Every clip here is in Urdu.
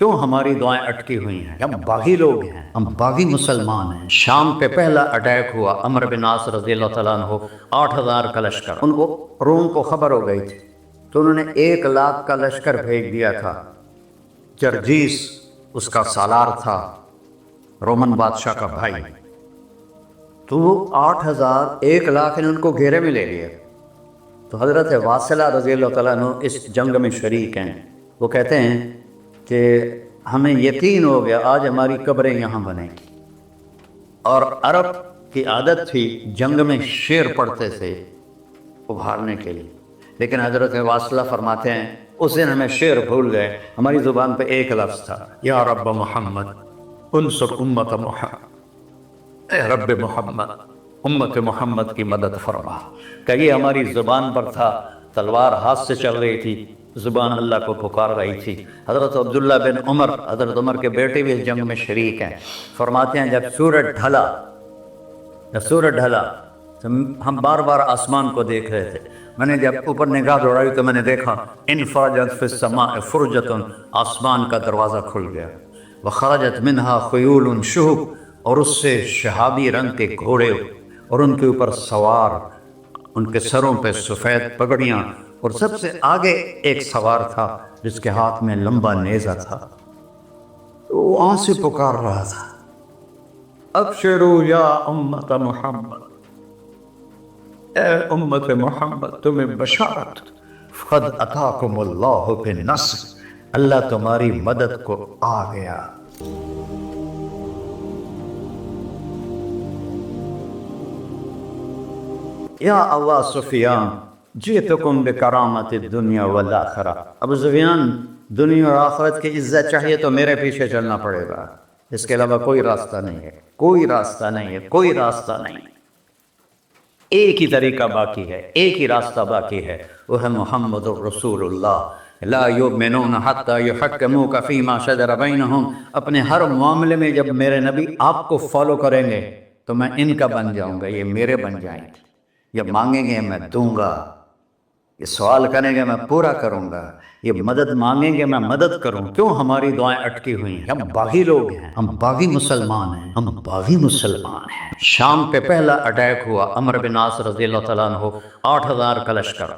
کیوں ہماری دعائیں اٹکی ہوئی ہیں؟ ہم باغی لوگ ہیں، ہم باغی مسلمان ہیں۔ شام پہ پہلا اٹیک ہوا، عمرو بن عاص رضی اللہ تعالیٰ عنہ، 8,000 کا لشکر، ان کو روم کو خبر ہو گئی تھی تو انہوں نے 1,00,000 کا لشکر بھیج دیا تھا۔ جرجیس اس کا سالار تھا، رومن بادشاہ کا بھائی، تو وہ 8,000 1,00,000 نے ان کو گھیرے میں لے لیا۔ تو حضرت واصلہ رضی اللہ تعالیٰ عنہ اس جنگ میں شریک ہیں۔ وہ کہتے ہیں کہ ہمیں یقین ہو گیا آج ہماری قبریں یہاں بنیں گی، اور عرب کی عادت تھی جنگ میں شعر پڑھتے تھے ابھارنے کے لیے، لیکن حضرت واصلہ فرماتے ہیں اس دن ہمیں شعر بھول گئے، ہماری زبان پہ ایک لفظ تھا، یا رب محمد انصر امت محمد، اے رب محمد امت محمد کی مدد فرما۔ کہ یہ ہماری زبان پر تھا، تلوار ہاتھ سے چل رہی تھی، زبان اللہ کو پکار رہی تھی۔ حضرت عبداللہ بن عمر، حضرت عمر کے بیٹے بھی اس جنگ میں شریک ہیں، فرماتے ہیں جب سورج ڈھلا تو ہم بار بار آسمان کو دیکھ رہے تھے، میں نے جب اوپر نگاہ دوڑائی تو میں نے دیکھا انفرجت فی السماء فرجۃ، آسمان کا دروازہ کھل گیا، وخرجت منہا خیول شہب، اور اس سے شہابی رنگ کے گھوڑے اور ان کے اوپر سوار، ان کے سروں پہ سفید پگڑیاں، اور سب سے آگے ایک سوار تھا جس کے ہاتھ میں لمبا نیزہ تھا، وہ آن سے پکار رہا تھا، ابشروا یا امت محمد، اے امت محمد تمہیں بشارت، قد اتاکم اللہ بالنصر، اللہ تمہاری مدد کو آ گیا۔ یا ابا سفیان جئتکم بکرامت الدنیا والآخرہ، ابو سفیان دنیا اور آخرت کی عزت چاہیے تو میرے پیچھے چلنا پڑے گا، اس کے علاوہ کوئی راستہ نہیں ہے، کوئی راستہ نہیں ہے، کوئی راستہ نہیں۔ ایک ہی طریقہ باقی ہے، ایک ہی راستہ باقی ہے، وہ ہے محمد الرسول اللہ۔ لا یؤمنون حتی یحکموک فیما شجر بینہم، اپنے ہر معاملے میں جب میرے نبی آپ کو فالو کریں گے تو میں ان کا بن جاؤں گا، یہ میرے بن جائیں گے، یہ مانگیں گے میں دوں گا، یہ سوال کریں گے میں پورا کروں گا، یہ مدد مانگیں گے میں مدد کروں۔ کیوں ہماری دعائیں اٹکی ہوئی ہیں؟ ہم باغی لوگ ہیں، ہم باغی مسلمان ہیں، ہم باغی مسلمان ہیں۔ شام پہ پہلا اٹیک ہوا، عمرو بن عاص رضی اللہ تعالیٰ عنہ، 8,000 کا لشکر،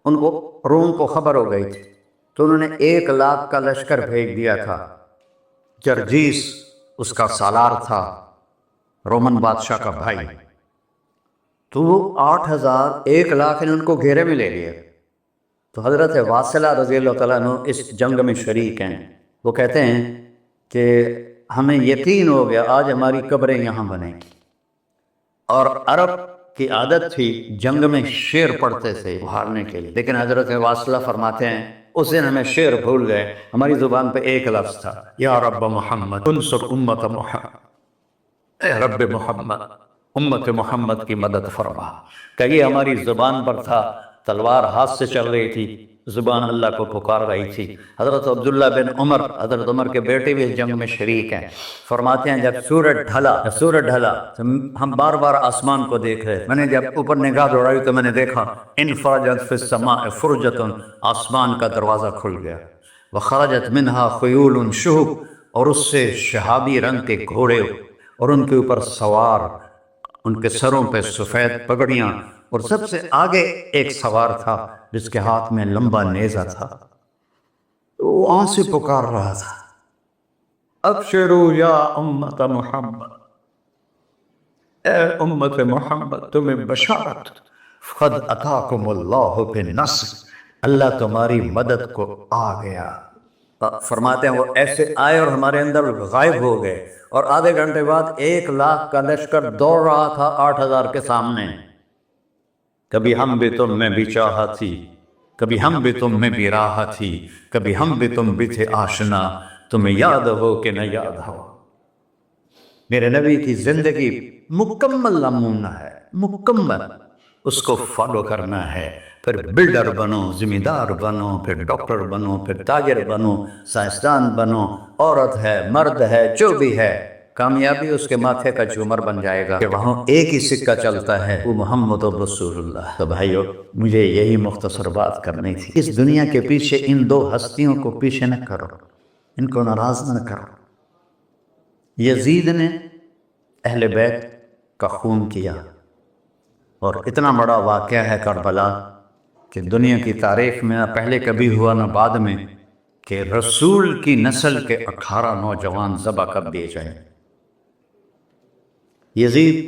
ان کو روم کو خبر ہو گئی تھی تو انہوں نے 1,00,000 کا لشکر بھیج دیا تھا۔ جرجیس اس کا سالار تھا، رومن بادشاہ کا بھائی، تو وہ 8,000 1,00,000 نے ان کو گھیرے میں لے لیا۔ تو حضرت واصلہ رضی اللہ تعالیٰ عنہ اس جنگ میں شریک ہیں۔ وہ کہتے ہیں کہ ہمیں یقین ہو گیا آج ہماری قبریں یہاں بنیں گی، اور عرب کی عادت تھی جنگ میں شعر پڑھتے تھے ابھارنے کے لیے، لیکن حضرت واصلہ فرماتے ہیں اس دن ہمیں شعر بھول گئے، ہماری زبان پہ ایک لفظ تھا، یا رب محمد انصر امت محمد، اے رب محمد امت محمد کی مدد فرما۔ کہ یہ ہماری زبان پر تھا، تلوار ہاتھ سے چل رہی تھی، زبان اللہ کو پکار رہی تھی۔ حضرت عبداللہ بن عمر، حضرت عمر کے بیٹے بھی اس جنگ میں شریک ہیں، فرماتے ہیں جب سورج ڈھلا تو ہم بار بار آسمان کو دیکھ رہے، میں نے جب اوپر نگاہ دوڑائی تو میں نے دیکھا انفرجت فی السماء فرجۃ، آسمان کا دروازہ کھل گیا، وخرجت منہا خیول شہب، اور اس سے شہابی رنگ کے گھوڑے اور ان کے اوپر سوار، ان کے سروں پہ سفید پگڑیاں، اور سب سے آگے ایک سوار تھا جس کے ہاتھ میں لمبا نیزہ تھا، وہ آن سے پکار رہا تھا، ابشروا یا امت محمد، اے امت محمد تمہیں بشارت، قد اتاکم اللہ بالنصر، اللہ تمہاری مدد کو آ گیا۔ فرماتے ہیں وہ ایسے آئے اور ہمارے اندر غائب ہو گئے، اور آدھے گھنٹے بعد 1,00,000 کا لشکر دوڑ رہا تھا 8,000 کے سامنے۔ کبھی ہم بھی تم میں بھی چاہا تھی، کبھی ہم بھی تم میں بھی راہ تھی، کبھی ہم بھی تم بھی تھے آشنا، تمہیں یاد ہو کہ نہ یاد ہو۔ میرے نبی کی زندگی مکمل نمونہ ہے، مکمل، اس کو فالو کرنا ہے، پھر بلڈر بنو، ذمہ دار بنو، پھر ڈاکٹر بنو، پھر تاجر بنو، سائنسدان بنو، عورت ہے مرد ہے جو بھی ہے، کامیابی اس کے ماتھے کا جھومر بن جائے گا کہ وہاں ایک ہی سکہ چلتا ہے، وہ محمد رسول اللہ۔ تو بھائیو مجھے یہی مختصر بات کرنی تھی، اس دنیا کے پیچھے ان دو ہستیوں کو پیچھے نہ کرو، ان کو ناراض نہ کرو۔ یزید نے اہل بیت کا خون کیا، اور اتنا بڑا واقعہ ہے کربلا کہ دنیا کی تاریخ میں نہ پہلے کبھی ہوا نہ بعد میں کہ رسول کی نسل کے 18 نوجوان ذبح کر دیے جائیں۔ یزید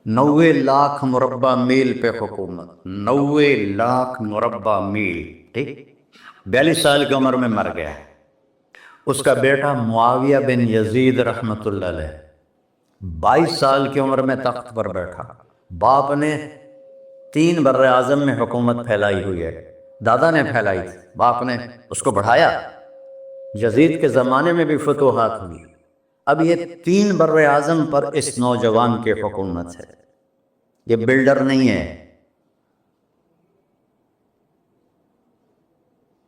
90 لاکھ مربع میل پہ حکومت، 90 لاکھ مربع میل، ٹھیک، 42 سال کی عمر میں مر گیا ہے۔ اس کا بیٹا معاویہ بن یزید رحمۃ اللہ علیہ 22 سال کی عمر میں تخت پر بیٹھا۔ باپ نے 3 بر اعظم میں حکومت پھیلائی ہوئی ہے، دادا نے پھیلائی تھی، باپ نے اس کو بڑھایا۔ یزید کے زمانے میں بھی فتوحات ہوئی، اب یہ 3 بر اعظم پر اس نوجوان کی حکومت ہے۔ یہ بلڈر نہیں ہے،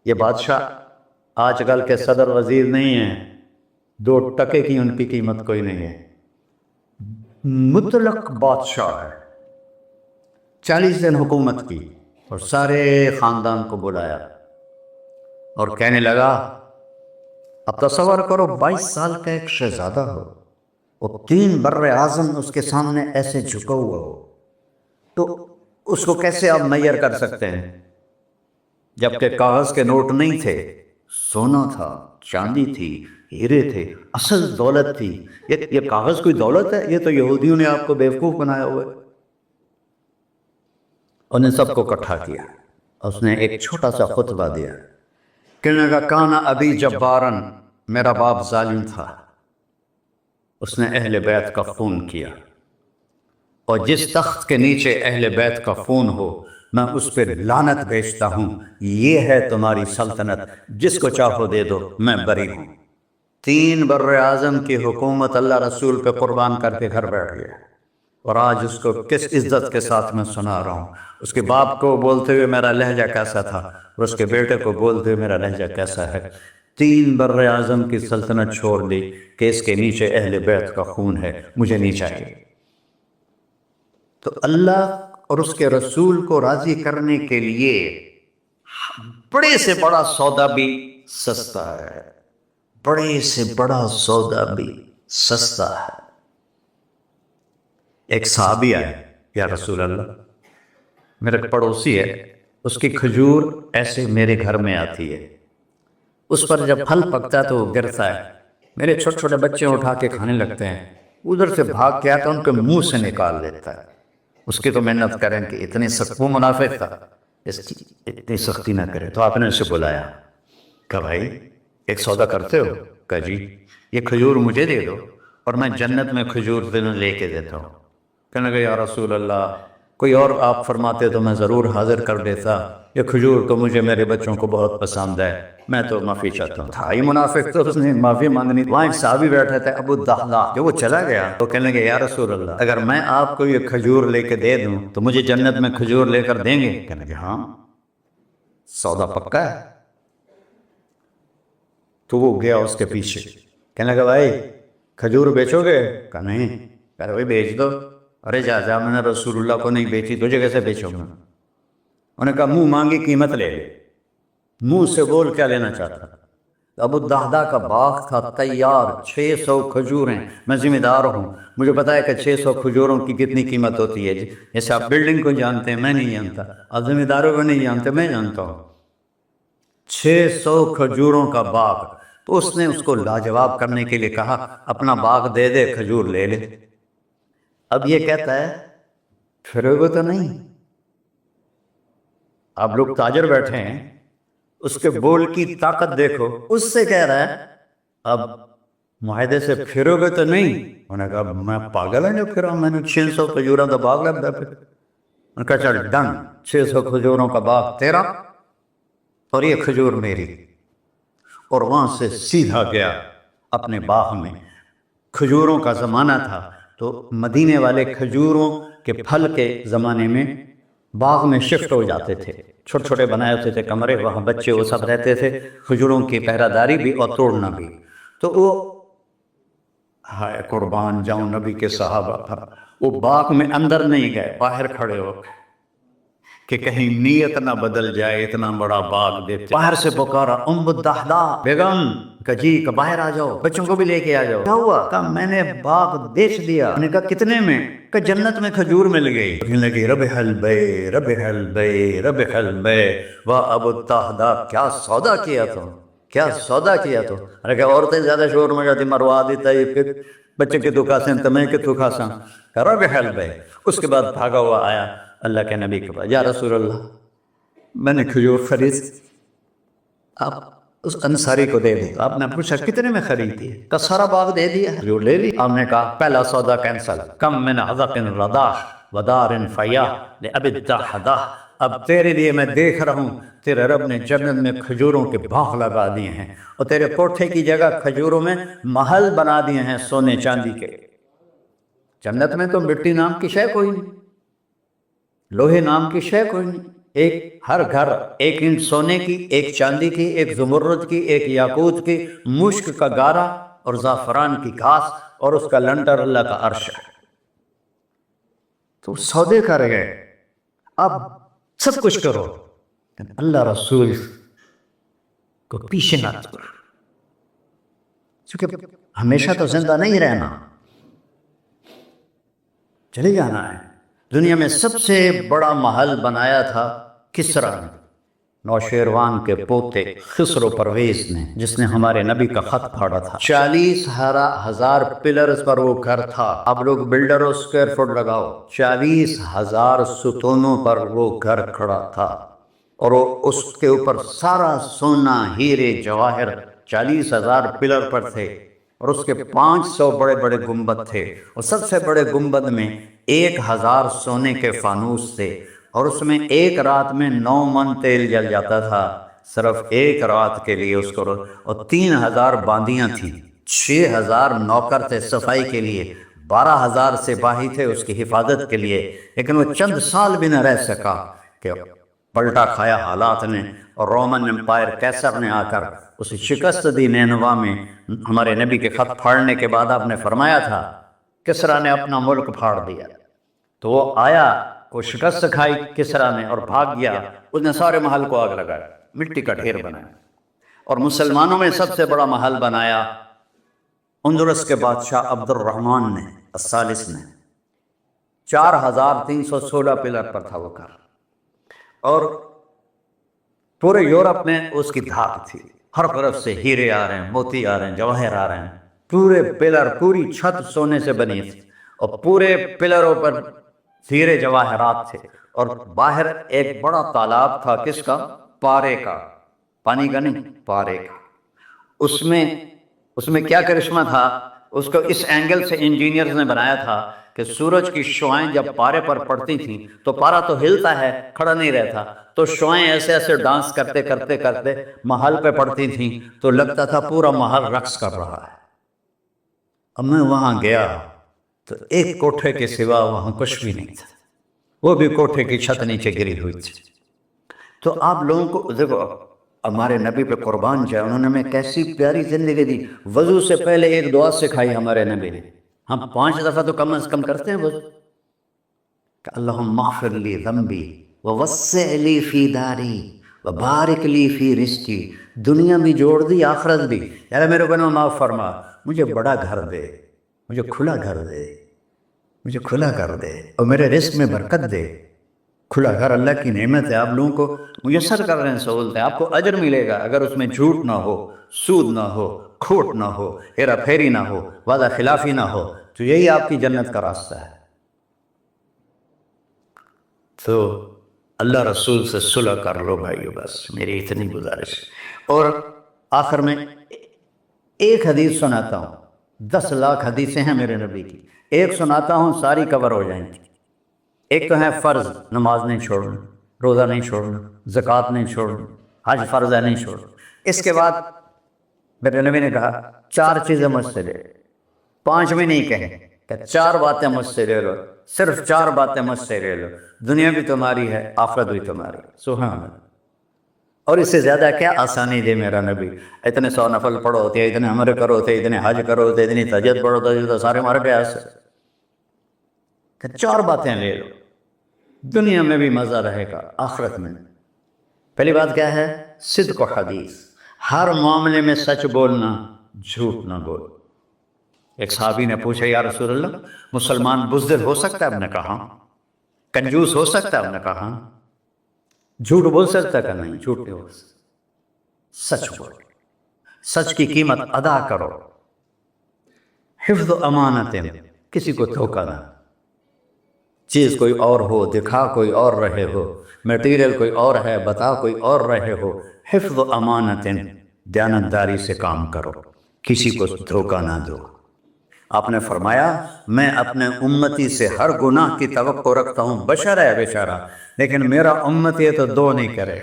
یہ بادشاہ آج کل کے صدر وزیر نہیں ہیں، 2 ٹکے کی ان کی قیمت کوئی نہیں ہے، مطلق بادشاہ ہے۔ 40 دن حکومت کی اور سارے خاندان کو بلایا اور کہنے لگا، اب تصور کرو 22 سال کا ایک شہزادہ ہو، وہ 3 بر اعظم اس کے سامنے ایسے جھکا ہوا ہو، تو اس کو کیسے آپ میئر کر سکتے ہیں؟ جبکہ کاغذ کے نوٹ نہیں تھے، سونا تھا، چاندی تھی، ہیرے تھے، اصل دولت تھی۔ یہ کاغذ کوئی دولت ہے؟ یہ تو یہودیوں نے آپ کو بیوقوف بنایا ہوا ہے۔ انہیں سب کو اکٹھا کیا، اس نے ایک چھوٹا سا خطبہ دیا، کہنے لگا، کانا ابی جبارن، میرا باپ ظالم تھا، اس نے اہل بیت کا خون کیا، اور جس تخت کے نیچے اہل بیت کا خون ہو میں اس پہ لعنت بھیجتا ہوں، یہ ہے تمہاری سلطنت، جس کو چاہو دے دو، میں بری ہوں۔ 3 بر اعظم کی حکومت اللہ رسول پہ قربان کر کے گھر بیٹھ گیا، اور آج اس کو کس عزت کے ساتھ میں سنا رہا ہوں۔ اس کے باپ کو بولتے ہوئے میرا لہجہ کیسا تھا، اور اس کے بیٹے کو بولتے ہوئے میرا لہجہ کیسا ہے۔ 3 بر اعظم کی سلطنت چھوڑ دی کہ اس کے نیچے اہل بیت کا خون ہے، مجھے نہیں چاہیے۔ تو اللہ اور اس کے رسول کو راضی کرنے کے لیے بڑے سے بڑا سودا بھی سستا ہے، بڑے سے بڑا سودا بھی سستا ہے۔ ایک صحابی آئے، یا رسول اللہ، میرا پڑوسی ہے، اس کی کھجور ایسے میرے گھر میں آتی ہے، اس پر جب پھل پکتا ہے تو وہ گرتا ہے، میرے چھوٹے چھوٹے بچے اٹھا کے کھانے لگتے ہیں، ادھر سے بھاگ کے آتا ان کے منہ سے نکال لیتا ہے۔ اس کی تو محنت کریں کہ اتنی سخت، وہ منافق تھا، اس کی اتنی سختی نہ کرے۔ تو آپ نے اسے بلایا، کہا بھائی ایک سودا کرتے ہو؟ کہا جی، یہ کھجور مجھے دے دو اور میں جنت میں کھجور دن لے کے دیتا ہوں۔ کہنے لگا، یا رسول اللہ، کوئی اور آپ فرماتے تو میں ضرور حاضر کر دیتا، یہ کھجور تو مجھے میرے بچوں کو بہت پسند ہے، میں تو معافی چاہتا ہوں۔ تھا ہی منافق، تو اس نے معافی مانگنی۔ وہاں ایک صحابی بیٹھے تھے، ابو الدحداء، جو وہ چلا گیا تو کہنے لگے، یا رسول اللہ، اگر میں آپ کو یہ کھجور لے کے دے دوں تو مجھے جنت میں کھجور لے کر دیں گے؟ کہنے لگے ہاں، سودا پکا ہے۔ تو وہ گیا اس کے پیچھے، کہنے لگا، بھائی کھجور بیچو گے؟ کہا نہیں۔ کہا بھائی بیچ دو۔ ارے جا جا، میں نے رسول اللہ کو نہیں بیچی، تجھے کیسے بیچوں گا؟ انہوں نے کہا منہ مانگی قیمت لے لے۔ منہ سے بول کیا لینا چاہتا؟ ابو الدحداء کا باغ تھا تیار، 600 کھجوریں، میں ذمہ دار ہوں، مجھے پتا ہے کہ 600 کھجوروں کی کتنی قیمت ہوتی ہے۔ جیسے آپ بلڈنگ کو جانتے ہیں، میں نہیں جانتا، آپ ذمہ داروں کو نہیں جانتے، میں جانتا ہوں۔ 600 کھجوروں کا باغ۔ تو اس نے اس کو لاجواب کرنے کے لیے کہا، اپنا باغ دے دے، کھجور لے لے۔ اب یہ کہتا ہے پھرو گے تو نہیں؟ آپ لوگ تاجر بیٹھے ہیں، اس کے بول کی طاقت دیکھو، اس سے کہہ رہا ہے اب معاہدے سے پھرو گے تو نہیں؟ انہوں نے کہا میں پاگل ہوں جو پھرا، میں نے 600 کھجوروں کا باغ لگتا پھر۔ انہوں نے کہا چل ڈن، 600 کھجوروں کا باغ تیرا اور یہ کھجور میری۔ اور وہاں سے سیدھا گیا اپنے باغ میں۔ کھجوروں کا زمانہ تھا تو مدینے والے کھجوروں کے پھل کے زمانے میں باغ میں شفٹ ہو جاتے تھے، چھوٹے چھوٹے بنائے ہوتے تھے کمرے، وہاں بچے وہ سب رہتے تھے، کھجوروں کی پہرہ داری بھی اور توڑنا بھی۔ تو وہ ہائے قربان جاؤں نبی کے صحابہ تھا، وہ باغ میں اندر نہیں گئے، باہر کھڑے ہو گئے، کہ کہیں نیت نہ بدل جائے، اتنا بڑا باغ دیتے۔ باہر سے پکارا ام الدحداء، بیگم کہ جی کہ باہر آ جاؤ، بچوں کو بھی لے کے آ جاؤ۔ کیا ہوا؟ کہ میں نے باغ دیکھ لیا۔ میں نے کہا کتنے میں؟ کہ جنت میں کھجور مل گئی۔ کہنے لگی ربح البیع ربح البیع ربح البیع، واہ ابو الدحداء کیا سودا کیا تو، کیا سودا کیا تو۔ ارے کہ عورتیں زیادہ شور میں جاتی، مروا دیتا ہے کہ بچے کے تو کھاسیں تمہیں کے تو کھاساں، ربح البیع۔ اس کے بعد بھاگا ہوا آیا اللہ کے نبی کے پاس، یا رسول اللہ میں نے کھجور خرید، آپ اس انصاری کو دے دی۔ آپ نے پوچھا کتنے میں خریدی ہے؟ کہ سارا باغ دے دیا، کھجور لے لی۔ آپ نے کہا پہلا سودا کینسل، کم من عذق رداح ودار فیاح لأبی الدحداء۔ اب تیرے لیے میں دیکھ رہا ہوں تیرے رب نے جنت میں کھجوروں کے باغ لگا دیے ہیں، اور تیرے کوٹھے کی جگہ کھجوروں میں محل بنا دیے ہیں سونے چاندی کے۔ جنت میں تو مٹی نام کی شے کوئی نہیں، لوہے نام کی شے کوئی نہیں، ایک ہر گھر ایک اینٹ سونے کی، ایک چاندی کی، ایک زمرد کی، ایک یاقوت کی، مشک کا گارا اور زعفران کی گھاس، اور اس کا لنٹر اللہ کا عرش ہے۔ تو سودے کر گئے، اب سب کچھ کرو، اللہ رسول کو پیچھے نہ کرو، کیونکہ ہمیشہ تو زندہ نہیں رہنا، چلے جانا ہے۔ دنیا میں سب سے بڑا محل بنایا تھا کسریٰ نے، نوشیروان کے پوتے خسرو پرویز نے، جس نے ہمارے نبی کا خط پھاڑا تھا۔ 40,000 پلرز پر وہ گھر تھا۔ اب لوگ بلڈر اسکوائر فٹ لگاؤ، 40,000 ستونوں پر وہ گھر کھڑا تھا، اور اس کے اوپر سارا سونا ہیرے جواہر 40,000 پلر پر تھے، اور اس کے 500 بڑے بڑے گنبد تھے، اور سب سے بڑے گنبد میں 1,000 سونے کے فانوس تھے، اور اس میں ایک رات میں 9 من تیل جل جاتا تھا، صرف ایک رات کے لیے اس کو، اور 3,000 باندیاں تھیں، 6,000 نوکر تھے صفائی کے لیے، 12,000 سپاہی تھے اس کی حفاظت کے لیے، لیکن وہ چند سال بھی نہ رہ سکا کہ پلٹا کھایا حالات نے، اور رومن امپائر کیسر نے آ کر اسے شکست دی نینوا میں۔ ہمارے نبی کے خط پھاڑنے کے بعد آپ نے فرمایا تھا کسریٰ نے اپنا ملک پھاڑ دیا، تو وہ آیا، وہ شکست کھائی کسریٰ نے اور بھاگ گیا، اس نے سارے محل کو آگ لگایا، مٹی کا ڈھیر بنایا، اور مسلمانوں میں سب سے بڑا محل بنایا اندلس کے بادشاہ عبد الرحمن نے الثالث نے، 4,316 پلر پر تھا وہ گھر، اور پورے یورپ میں اس کی دھاک تھی، ہر طرف سے ہیرے آ رہے ہیں، موتی آ رہے ہیں، جواہر آ رہے ہیں، پورے پلر، پوری چھت سونے سے بنی تھی، اور پورے پلروں پر ہیرے جواہرات تھے، اور باہر ایک بڑا تالاب تھا، کس کا؟ پارے کا، پانی کا نہیں، پارے کا۔ اس میں کیا کرشمہ تھا؟ اس کو اس اینگل سے انجینئرز نے بنایا تھا کہ سورج کی شعائیں جب پارے پر پڑتی تھیں تو پارا تو ہلتا ہے، کھڑا نہیں رہتا، تو شعائیں ایسے ایسے ڈانس کرتے کرتے کرتے محل پہ پڑتی تھیں، تو لگتا تھا پورا محل رقص کر رہا ہے۔ اب میں وہاں گیا تو ایک کوٹھے کے سوا وہاں کچھ بھی نہیں تھا، وہ بھی کوٹھے کی چھت نیچے گری ہوئی تھی۔ تو آپ لوگوں کو دیکھو، ہمارے نبی پہ قربان جائے، انہوں نے ہمیں کیسی پیاری زندگی دی۔ وضو سے پہلے ایک دعا سکھائی ہمارے نبی نے، ہم 5 دفعہ تو کم از کم کرتے ہیں وضو، کہ اللہم اغفر لی ذنبی ووسع لی فی داری وبارک لی فی رزقی، دنیا بھی جوڑ دی، آخرت بھی، یار میرے گناہ معاف فرما، مجھے بڑا گھر دے، مجھے کھلا گھر دے، مجھے کھلا گھر دے، اور میرے رزق میں برکت دے۔ کھلا گھر اللہ کی نعمت ہے، آپ لوگوں کو میسر کر رہے ہیں سہولتیں، آپ کو اجر ملے گا اگر اس میں جھوٹ نہ ہو، سود نہ ہو، کھوٹ نہ ہو، ہیرا پھیری نہ ہو، وعدہ خلافی نہ ہو، تو یہی آپ کی جنت کا راستہ ہے۔ تو اللہ رسول سے صلح کر لو بھائیو، بس میری اتنی گزارش۔ اور آخر میں ایک حدیث سناتا ہوں، 10 لاکھ حدیثیں ہیں میرے نبی کی، ایک سناتا ہوں ساری کور ہو جائیں گی۔ ایک تو ہے فرض، نماز نہیں چھوڑنا، روزہ نہیں چھوڑنا، زکوٰۃ نہیں چھوڑنا، حج فرض ہے نہیں چھوڑنا۔ اس کے بعد میرے نبی نے کہا 4 چیزیں مجھ سے لے، 5 بھی نہیں کہیں کہ 4 باتیں مجھ سے لے لو، صرف 4 باتیں مجھ سے لے لو، دنیا بھی تمہاری ہے، آخرت بھی تمہاری۔ سبحان اللہ۔ اور اس سے زیادہ کیا آسانی دے میرا نبی، اتنے 100 نفل پڑھو ہوتے، اتنے عمرے کرو ہوتے، اتنے حج کرو ہوتے، اتنی تہجد پڑھو ہوتے، تو سارے مر گئے ایسے کہ 4 باتیں لے لو۔ دنیا میں بھی مزہ رہے گا، آخرت میں۔ پہلی بات کیا ہے؟ صدق و حدیث، ہر معاملے میں سچ بولنا، جھوٹ نہ بول۔ ایک صحابی نے پوچھا یا رسول اللہ مسلمان بزدل ہو سکتا ہے؟ آپ نے کہا کنجوس ہو سکتا ہے؟ آپ نے کہا جھوٹ بول سکتا ہے؟ کہ نہیں، جھوٹ نہیں ہو سکتا، سچ بول، سچ کی قیمت ادا کرو۔ حفظ امانت، کسی کو دھوکہ نہ، چیز کوئی اور ہو، دکھا کوئی اور رہے ہو، میٹیریل کوئی اور ہے، بتا کوئی اور رہے ہو۔ حفظ امانت، دیانتداری سے کام کرو، کسی کو دھوکہ نہ دو۔ آپ نے فرمایا میں اپنے امتی سے ہر گناہ کی توقع رکھتا ہوں، بشر ہے بیچارہ، لیکن میرا امتی ہے تو دو نہیں کرے۔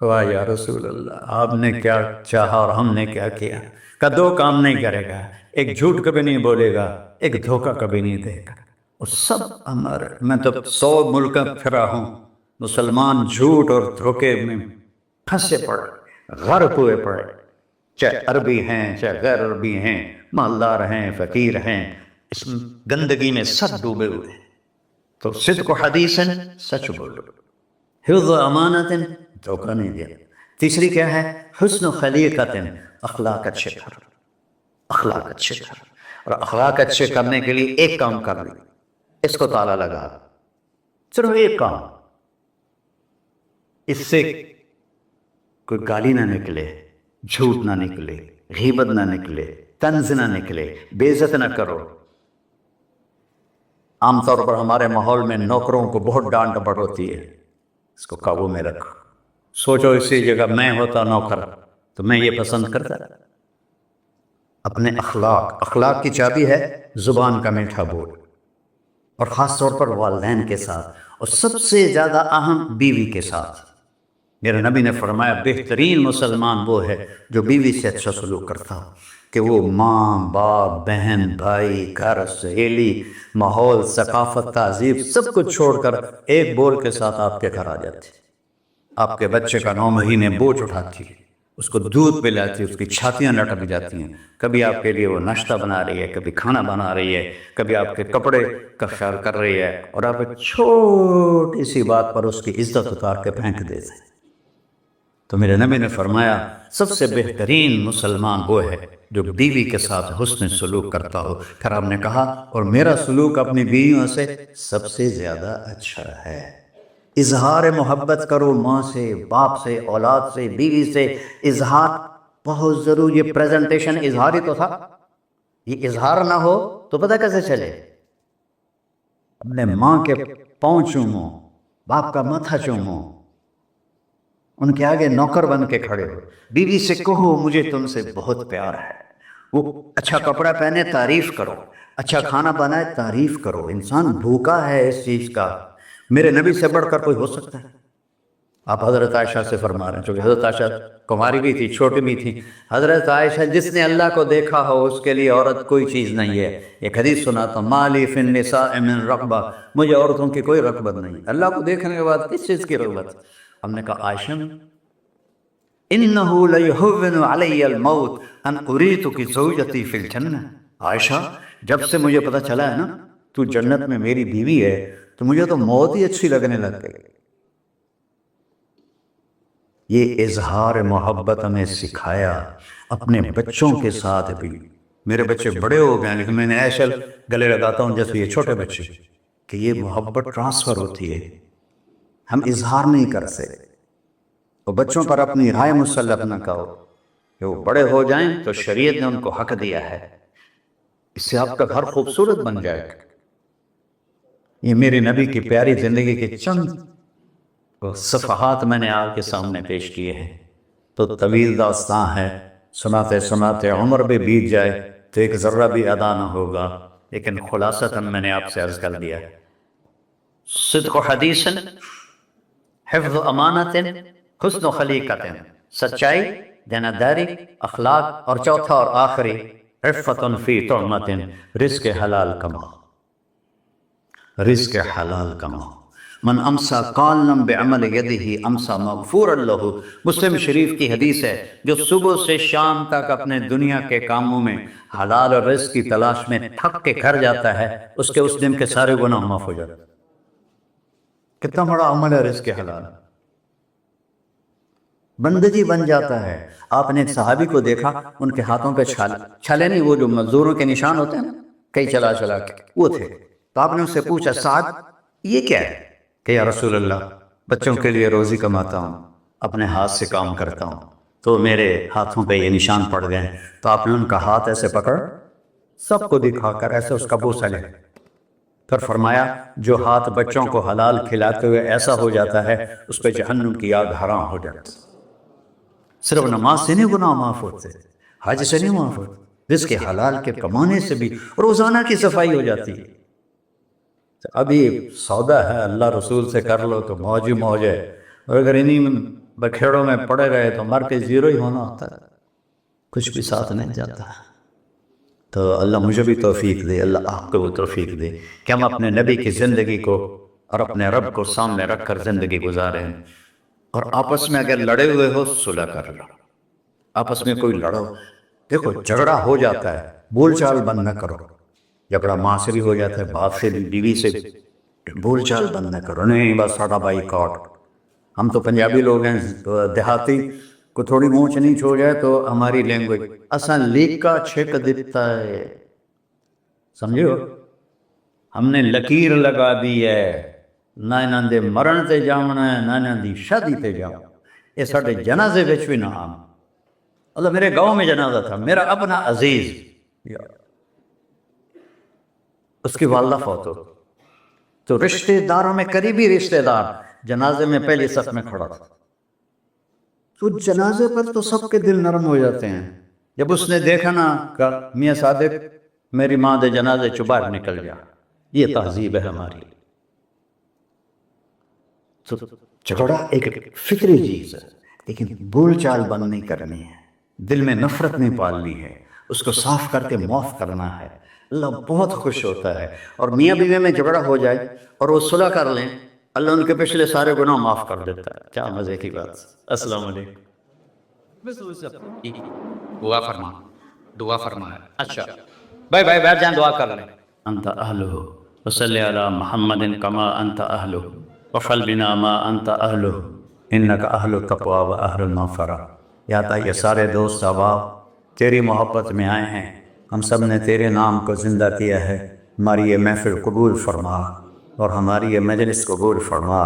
واہ یا رسول اللہ، آپ نے کیا چاہا اور ہم نے کیا کیا؟ کہ دو کام نہیں کرے گا، ایک جھوٹ کبھی نہیں بولے گا، ایک دھوکہ کبھی نہیں دے گا۔ اور سب ہمارے، میں تو 100 ملک پھرا ہوں، مسلمان جھوٹ اور دھوکے میں پھنسے پڑے، غرق ہوئے پڑے، چاہے عربی ہیں چاہے غیر عربی ہیں، مالدار ہیں فقیر ہیں، اس گندگی میں سب ڈوبے ہوئے ہیں۔ تو صدق و حدیث، سچ بولو، حفظ امانت، دھوکہ نہیں دیا۔ تیسری کیا ہے؟ حسن خلیقت، اخلاق اچھے کر، اخلاق اچھے کر۔ اور اخلاق اچھے کرنے کے لیے ایک کام کر لیں، اس کو تالا لگا، صرف ایک کام، اس سے کوئی گالی نہ نکلے، جھوٹ نہ نکلے، غیبت نہ نکلے، طنز نہ نکلے، بے عزت نہ کرو۔ عام طور پر ہمارے ماحول میں نوکروں کو بہت ڈانٹ ڈپٹ ہوتی ہے، اس کو قابو میں رکھو۔ سوچو اسی جگہ میں ہوتا نوکر تو میں یہ پسند کرتا۔ اپنے اخلاق کی چابی ہے زبان کا میٹھا بول، اور خاص طور پر والدین کے ساتھ، اور سب سے زیادہ اہم بیوی کے ساتھ۔ میرے نبی نے فرمایا بہترین مسلمان وہ ہے جو بیوی سے اچھا سلوک کرتا ہو، کہ وہ ماں باپ بہن بھائی گھر سہیلی ماحول ثقافت تہذیب سب کچھ چھوڑ کر ایک بول کے ساتھ آپ کے گھر آ جاتی، آپ کے بچے کا 9 مہینے بوجھ اٹھاتی، اس کو دودھ پلاتی، اس کی چھاتیاں لٹک جاتی ہیں، کبھی آپ کے لیے وہ ناشتہ بنا رہی ہے، کبھی کھانا بنا رہی ہے، کبھی آپ کے کپڑے کا خیال کر رہی ہے، اور آپ چھوٹی سی بات پر اس کی عزت اتار کے پھینک دیتے ہیں۔ تو میرے نبی نے فرمایا سب سے بہترین مسلمان وہ ہے جو بیوی کے ساتھ حسن سلوک کرتا ہو۔ پھر آپ نے کہا اور میرا سلوک اپنی بیویوں سے سب سے زیادہ اچھا ہے۔ اظہار محبت کرو، ماں سے باپ سے اولاد سے بیوی سے، اظہار بہت ضروری۔ یہ پریزنٹیشن اظہار ہی تو تھا، یہ اظہار نہ ہو تو پتہ کیسے چلے؟ اپنے ماں کے پاؤں چومو، باپ کا ماتھا چومو، ان کے آگے نوکر بن کے کھڑے ہو، بیوی سے کہو مجھے تم سے بہت پیار ہے، وہ اچھا کپڑا پہنے تعریف کرو، اچھا کھانا بنائے تعریف کرو۔ انسان بھوکا ہے اس چیز کا، میرے نبی سے بڑھ کر کوئی ہو سکتا ہے؟ آپ حضرت عائشہ سے فرما رہے ہیں، چونکہ حضرت عائشہ کماری بھی تھی، چھوٹی بھی تھی۔ حضرت عائشہ جس نے اللہ کو دیکھا ہو اس کے لیے عورت کوئی چیز نہیں ہے۔ ایک حدیث سناتا ہوں، مالی فی النساء من رغبہ، مجھے عورتوں کی کوئی رغبت نہیں، اللہ کو دیکھنے کے بعد کس چیز کی رغبت؟ ہم نے کہا عائشہ انہو لیہون علی الموت ان اریتک زوجتی فی الجنہ، عائشہ جب سے مجھے پتا چلا ہے نا تو جنت میں میری بیوی ہے تو مجھے تو موت ہی اچھی لگنے لگ گئی۔ یہ اظہار محبت ہمیں سکھایا اپنے بچوں کے ساتھ بھی۔ میرے بچے بڑے ہو گئے لیکن میں نے ایسے گلے لگاتا ہوں جیسے یہ چھوٹے بچے، کہ یہ محبت ٹرانسفر ہوتی ہے، ہم اظہار نہیں کر سکتے۔ تو بچوں پر اپنی رائے مسلط نہ کرو، کہ وہ بڑے ہو جائیں تو شریعت نے ان کو حق دیا ہے، اس سے آپ کا گھر خوبصورت بن جائے گا۔ یہ میرے نبی کی پیاری زندگی کے چند صفحات میں نے آپ کے سامنے پیش کیے ہیں، تو طویل داستان ہے، سناتے سناتے عمر بھی بیت جائے تو ایک ذرہ بھی ادا نہ ہوگا، لیکن خلاصتاً میں نے آپ سے عرض کر دیا، صدق و حدیث، حفظ امانت، حسن و خلیقت، سچائی، دیانتداری، اخلاق، اور چوتھا اور آخری عفت فی طعمت، رزق حلال کماؤ، رزق حلال کماؤ۔ من امسا قالنا بعمل یدہ امسا مغفورا لہ، مسلم شریف کی حدیث ہے، جو صبح سے شام تک اپنے دنیا کے کاموں میں حلال اور رزق کی تلاش میں تھک کے گھر جاتا ہے، اس کے اس دن کے سارے گناہ معاف ہو جاتے ہیں۔ کتنا بڑا عمل ہے رزق حلال، بندگی بن جاتا ہے۔ آپ نے ایک صحابی کو دیکھا، ان کے ہاتھوں پہ چھالے نہیں، وہ جو مزدوروں کے نشان ہوتے ہیں نا، کئی چلا چلا کے وہ تھے۔ تو آپ نے اس سے پوچھا سعد یہ کیا ہے؟ کہ یا رسول اللہ بچوں کے لیے روزی کماتا ہوں، اپنے ہاتھ سے کام کرتا ہوں، تو میرے ہاتھوں پہ یہ نشان پڑ گئے۔ تو آپ نے ان کا ہاتھ ایسے پکڑ سب کو دکھا کر ایسے اس کا بوسہ لے، پھر فرمایا جو ہاتھ بچوں کو حلال کھلاتے ہوئے ایسا ہو جاتا ہے اس پہ جہنم کی آگ حرام ہو جاتی۔ صرف نماز سے نہیں گناہ معاف ہوتے، حج سے نہیں معاف ہوتے، رزق حلال کے کمانے سے بھی روزانہ کی صفائی ہو جاتی ہے۔ ابھی سودا ہے اللہ رسول سے کر لو تو موج ہی موج ہے، اور اگر انہیں بکھیڑوں میں پڑے رہے تو مر کے زیرو ہی ہونا ہوتا ہے، کچھ بھی ساتھ نہیں جاتا۔ تو اللہ مجھے بھی توفیق دے، اللہ آپ کو بھی توفیق دے کہ ہم اپنے نبی کی زندگی کو اور اپنے رب کو سامنے رکھ کر زندگی گزاریں، اور آپس میں اگر لڑے ہوئے ہو صلح کر لو، آپس میں کوئی لڑو، دیکھو جھگڑا ہو جاتا ہے، بول چال بند نہ کرو، جھگڑا ماں سے بھی ہو جاتا ہے، باپ سے بھی، بیوی سے بھی، بول چال بند نہ کرو، نہیں بس ساڈا بائی کاٹ۔ ہم تو پنجابی لوگ ہیں، تو دیہاتی کو تھوڑی اونچ نیچ ہو جائے تو ہماری لینگویج اساں لیکا چھک دیتا ہے، سمجھو، ہم نے لکیر لگا دی ہے، نہ انہاں دے مرن تے جاونا ہے نہ انہاں دی شادی تے جاونا، یہ ساڈے جنازے وچ بھی نہ آم۔ اللہ میرے گاؤں میں جنازہ تھا، میرا اپنا عزیز، اس کی والدہ فوت ہو، تو رشتہ داروں میں قریبی رشتہ دار جنازے میں پہلی صف میں کھڑا تھا، تو جنازے پر تو سب کے دل نرم ہو جاتے ہیں۔ جب اس نے دیکھا نا کہ میاں صادق میری ماں دے جنازے چوں باہر نکل گیا، یہ تہذیب ہے ہماری۔ تو جھگڑا ایک فطری چیز ہے، لیکن بول چال بند نہیں کرنی ہے، دل میں نفرت نہیں پالنی ہے، اس کو صاف کر کے معاف کرنا ہے۔ اللہ بہت خوش ہوتا ہے، اور میاں بیوی میں جھگڑا ہو جائے اور وہ صلح کر لیں، اللہ ان کے پچھلے سارے گناہ معاف کر دیتا ہے۔ کیا مزے کی بات۔ السلام علیکم۔ دعا فرما، دعا فرما ہے، اچھا بھائی بیٹھ جائیں، دعا کر لیں۔ انت اہلہ وصلی علی محمد کما انت اہلہ وفعل بنا ما انت اہلہ انک اہل التقوی و اہل المغفرہ۔ یا اللہ یہ سارے دوست احباب تیری محبت میں آئے ہیں، ہم سب نے تیرے نام کو زندہ کیا ہے، ہماری یہ محفل قبول فرما اور ہماری یہ مجلس قبول فرما،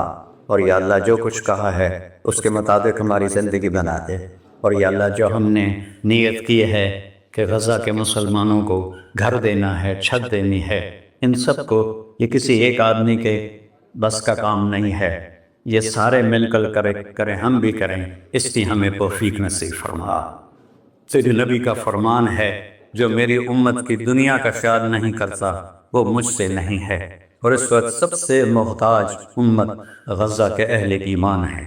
اور یا اللہ جو کچھ کہا ہے اس کے مطابق ہماری زندگی بنا دے، اور یا اللہ جو ہم نے نیت کی ہے کہ غزہ کے مسلمانوں کو گھر دینا ہے، چھت دینی ہے، ان سب کو یہ کسی ایک آدمی کے بس کا کام نہیں ہے، یہ سارے مل کر کریں، ہم بھی کریں، اس کی ہمیں توفیق نصیب فرما۔ تیرے نبی کا فرمان ہے جو میری امت کی دنیا کا خیال نہیں کرتا وہ مجھ سے نہیں ہے، اور اس وقت سب سے محتاج امت غزہ کے اہل ایمان ہے۔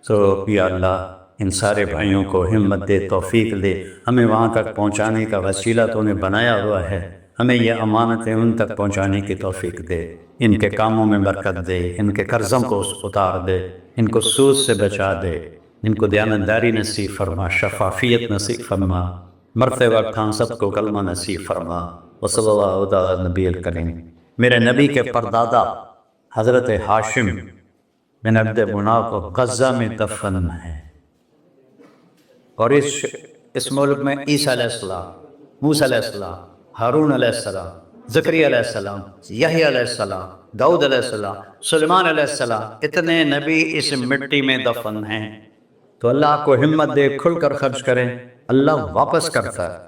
تو یا اللہ ان سارے بھائیوں کو ہمت دے، توفیق دے، ہمیں وہاں تک پہنچانے کا وسیلہ تو نے بنایا ہوا ہے، ہمیں یہ امانتیں ان تک پہنچانے کی توفیق دے، ان کے کاموں میں برکت دے، ان کے قرضوں کو اتار دے، ان کو سود سے بچا دے، ان کو دیانتداری نصیب فرما، شفافیت نصیب فرما، مرتے وقت ہم سب کو کلمہ نصیب فرما۔ وصلی اللہ علی نبی الکریم۔ میرے نبی کے پردادا حضرت ہاشم بن عبد مناف غزہ میں دفن ہے، اور اس ملک میں عیسیٰ علیہ السلام، موسیٰ علیہ السلام، ہارون علیہ السلام، زکریا علیہ السلام، یحییٰ علیہ السلام، داؤد علیہ السلام، سلیمان علیہ السلام، اتنے نبی اس مٹی میں دفن ہیں۔ تو اللہ کو ہمت دے، کھل کر خرچ کریں، اللہ واپس کرتا ہے۔